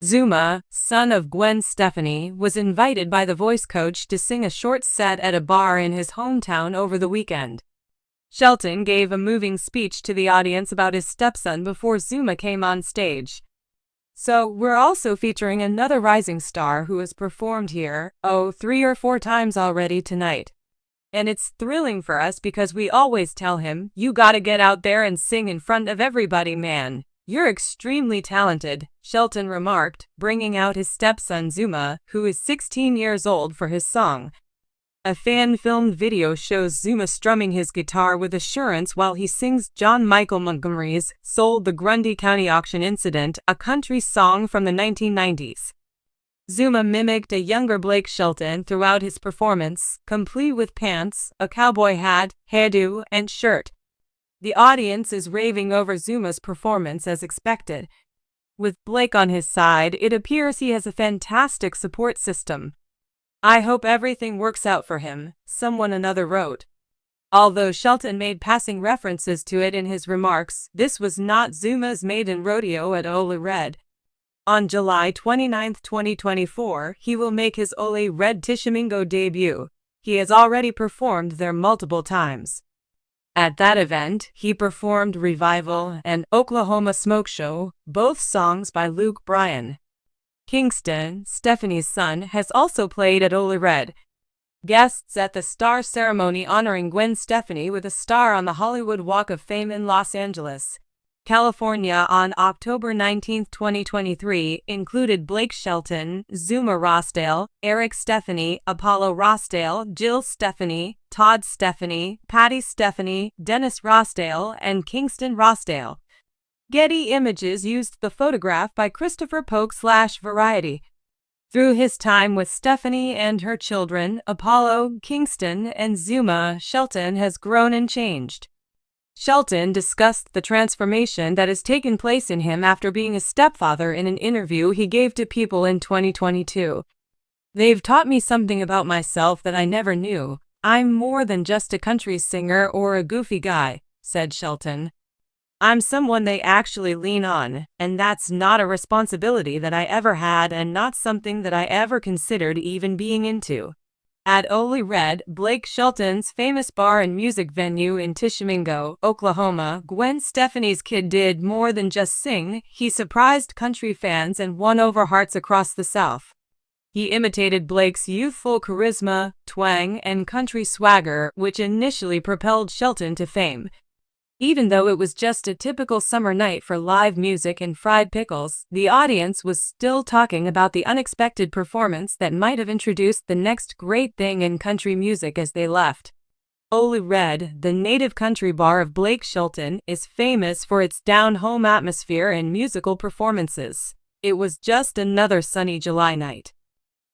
Zuma, son of Gwen Stefani, was invited by the voice coach to sing a short set at a bar in his hometown over the weekend. Shelton gave a moving speech to the audience about his stepson before Zuma came on stage. So, we're also featuring another rising star who has performed here, 3 or 4 times already tonight. And it's thrilling for us because we always tell him, "You gotta get out there and sing in front of everybody, man. You're extremely talented," Shelton remarked, bringing out his stepson Zuma, who is 16 years old, for his song. A fan-filmed video shows Zuma strumming his guitar with assurance while he sings John Michael Montgomery's "Sold the Grundy County Auction Incident," a country song from the 1990s. Zuma mimicked a younger Blake Shelton throughout his performance, complete with pants, a cowboy hat, hairdo, and shirt. The audience is raving over Zuma's performance as expected. With Blake on his side, it appears he has a fantastic support system. "I hope everything works out for him," another wrote. Although Shelton made passing references to it in his remarks, this was not Zuma's maiden rodeo at Ole Red. On July 29, 2024, he will make his Ole Red Tishomingo debut. He has already performed there multiple times. At that event, he performed "Revival" and "Oklahoma Smoke Show," both songs by Luke Bryan. Kingston, Stefani's son, has also played at Ole Red. Guests at the star ceremony honoring Gwen Stefani with a star on the Hollywood Walk of Fame in Los Angeles, California on October 19, 2023 included Blake Shelton, Zuma Rossdale, Eric Stefani, Apollo Rossdale, Jill Stefani, Todd Stefani, Patty Stefani, Dennis Rossdale, and Kingston Rossdale. Getty Images used the photograph by Christopher Polk/Variety. Through his time with Stefani and her children, Apollo, Kingston, and Zuma, Shelton has grown and changed. Shelton discussed the transformation that has taken place in him after being a stepfather in an interview he gave to People in 2022. "They've taught me something about myself that I never knew. I'm more than just a country singer or a goofy guy," said Shelton. "I'm someone they actually lean on, and that's not a responsibility that I ever had and not something that I ever considered even being into." At Ole Red, Blake Shelton's famous bar and music venue in Tishomingo, Oklahoma, Gwen Stefani's kid did more than just sing. He surprised country fans and won over hearts across the South. He imitated Blake's youthful charisma, twang, and country swagger, which initially propelled Shelton to fame. Even though it was just a typical summer night for live music and fried pickles, the audience was still talking about the unexpected performance that might have introduced the next great thing in country music as they left. Ole Red, the native country bar of Blake Shelton, is famous for its down-home atmosphere and musical performances. It was just another sunny July night.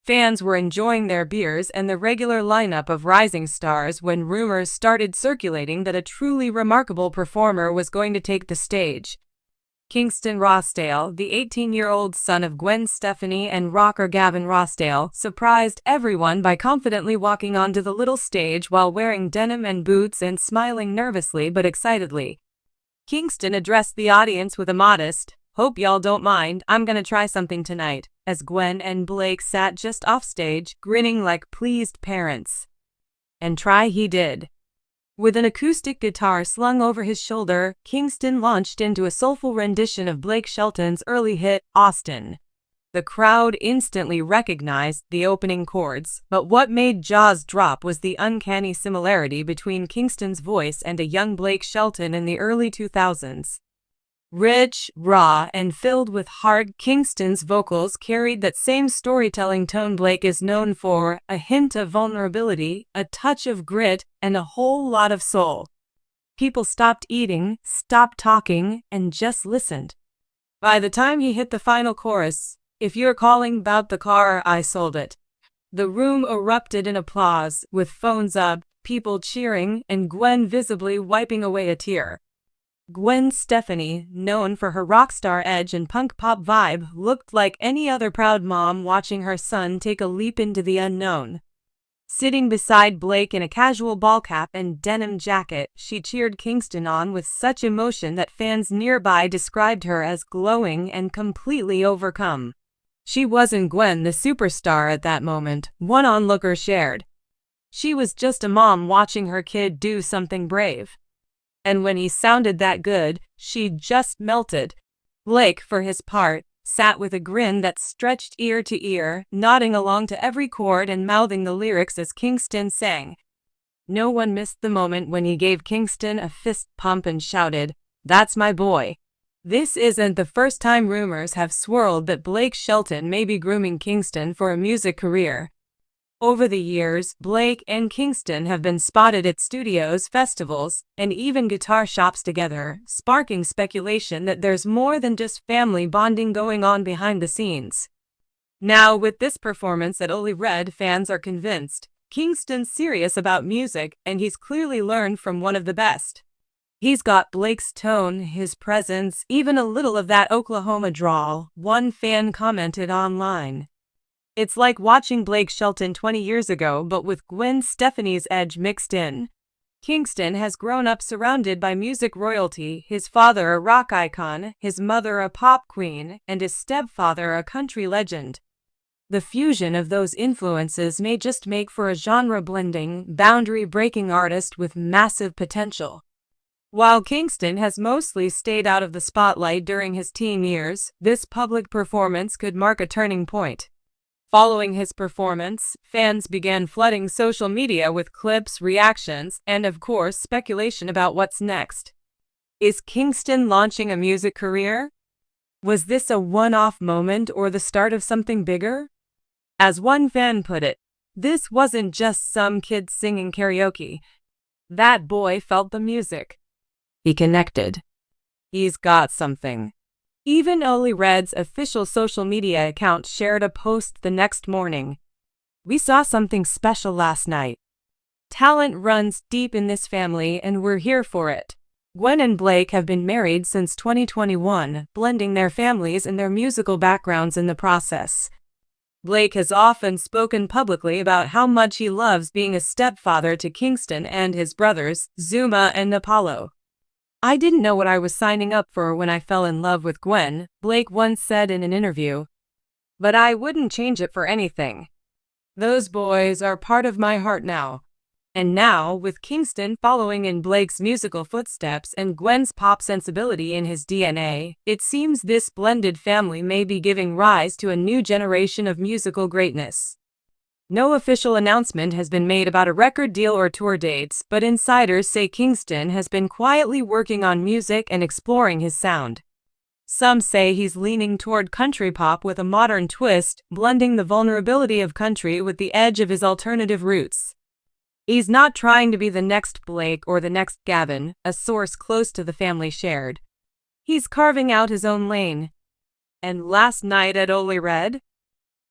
Fans were enjoying their beers and the regular lineup of rising stars when rumors started circulating that a truly remarkable performer was going to take the stage. Kingston Rossdale, the 18-year-old son of Gwen Stefani and rocker Gavin Rossdale, surprised everyone by confidently walking onto the little stage while wearing denim and boots and smiling nervously but excitedly. Kingston addressed the audience with a modest, "Hope y'all don't mind, I'm gonna try something tonight," as Gwen and Blake sat just offstage, grinning like pleased parents. And try he did. With an acoustic guitar slung over his shoulder, Kingston launched into a soulful rendition of Blake Shelton's early hit, "Austin." The crowd instantly recognized the opening chords, but what made jaws drop was the uncanny similarity between Kingston's voice and a young Blake Shelton in the early 2000s. Rich, raw, and filled with heart, Kingston's vocals carried that same storytelling tone Blake is known for, a hint of vulnerability, a touch of grit, and a whole lot of soul. People stopped eating, stopped talking, and just listened. By the time he hit the final chorus, "If you're calling 'bout the car, I sold it," the room erupted in applause, with phones up, people cheering, and Gwen visibly wiping away a tear. Gwen Stefani, known for her rock star edge and punk pop vibe, looked like any other proud mom watching her son take a leap into the unknown. Sitting beside Blake in a casual ball cap and denim jacket, she cheered Kingston on with such emotion that fans nearby described her as glowing and completely overcome. She wasn't Gwen the superstar at that moment, one onlooker shared. She was just a mom watching her kid do something brave. And when he sounded that good, she just melted. Blake, for his part, sat with a grin that stretched ear to ear, nodding along to every chord and mouthing the lyrics as Kingston sang. No one missed the moment when he gave Kingston a fist pump and shouted, "That's my boy." This isn't the first time rumors have swirled that Blake Shelton may be grooming Kingston for a music career. Over the years, Blake and Kingston have been spotted at studios, festivals, and even guitar shops together, sparking speculation that there's more than just family bonding going on behind the scenes. Now, with this performance at Ole Red, fans are convinced Kingston's serious about music, and he's clearly learned from one of the best. He's got Blake's tone, his presence, even a little of that Oklahoma drawl, one fan commented online. It's like watching Blake Shelton 20 years ago, but with Gwen Stefani's edge mixed in. Kingston has grown up surrounded by music royalty, his father a rock icon, his mother a pop queen, and his stepfather a country legend. The fusion of those influences may just make for a genre-blending, boundary-breaking artist with massive potential. While Kingston has mostly stayed out of the spotlight during his teen years, this public performance could mark a turning point. Following his performance, fans began flooding social media with clips, reactions, and of course speculation about what's next. Is Kingston launching a music career? Was this a one-off moment or the start of something bigger? As one fan put it, this wasn't just some kid singing karaoke. That boy felt the music. He connected. He's got something. Even Ole Red's official social media account shared a post the next morning. "We saw something special last night. Talent runs deep in this family and we're here for it." Gwen and Blake have been married since 2021, blending their families and their musical backgrounds in the process. Blake has often spoken publicly about how much he loves being a stepfather to Kingston and his brothers, Zuma and Apollo. "I didn't know what I was signing up for when I fell in love with Gwen," Blake once said in an interview. "But I wouldn't change it for anything. Those boys are part of my heart now." And now, with Kingston following in Blake's musical footsteps and Gwen's pop sensibility in his DNA, it seems this blended family may be giving rise to a new generation of musical greatness. No official announcement has been made about a record deal or tour dates, but insiders say Kingston has been quietly working on music and exploring his sound. Some say he's leaning toward country pop with a modern twist, blending the vulnerability of country with the edge of his alternative roots. He's not trying to be the next Blake or the next Gavin, a source close to the family shared. He's carving out his own lane. And last night at Ole Red?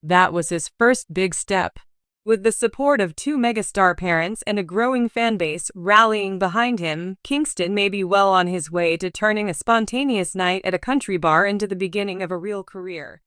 That was his first big step. With the support of two megastar parents and a growing fanbase rallying behind him, Kingston may be well on his way to turning a spontaneous night at a country bar into the beginning of a real career.